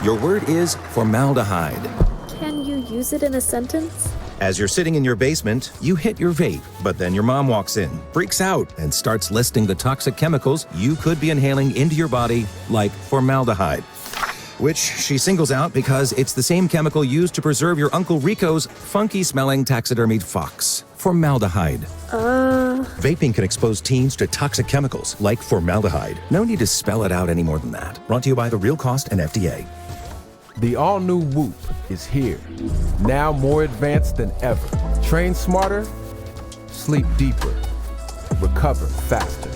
Your word is formaldehyde. Can you use it in a sentence? As you're sitting in your basement, you hit your vape, but then your mom walks in, freaks out, and starts listing the toxic chemicals you could be inhaling into your body, like formaldehyde, which she singles out because it's the same chemical used to preserve your Uncle Rico's funky-smelling taxidermied fox. Formaldehyde. Vaping can expose teens to toxic chemicals like formaldehyde. No need to spell it out any more than that. Brought to you by The Real Cost and FDA. The all-new Whoop is here, now more advanced than ever. Train smarter, sleep deeper, recover faster.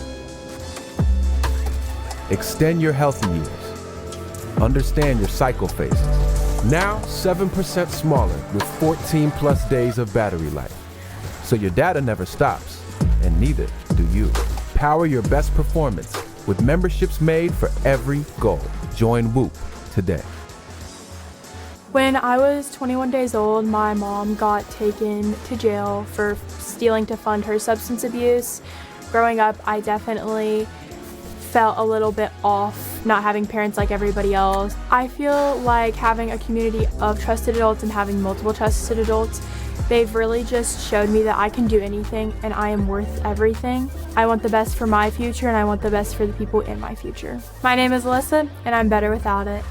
Extend your healthy years. Understand your cycle phases. Now 7% smaller with 14 plus days of battery life. So your data never stops, and neither do you. Power your best performance with memberships made for every goal. Join Whoop today. When I was 21 days old, my mom got taken to jail for stealing to fund her substance abuse. Growing up, I definitely felt a little bit off not having parents like everybody else. I feel like having a community of trusted adults and having multiple trusted adults, they've really just showed me that I can do anything and I am worth everything. I want the best for my future and I want the best for the people in my future. My name is Alyssa and I'm better without it.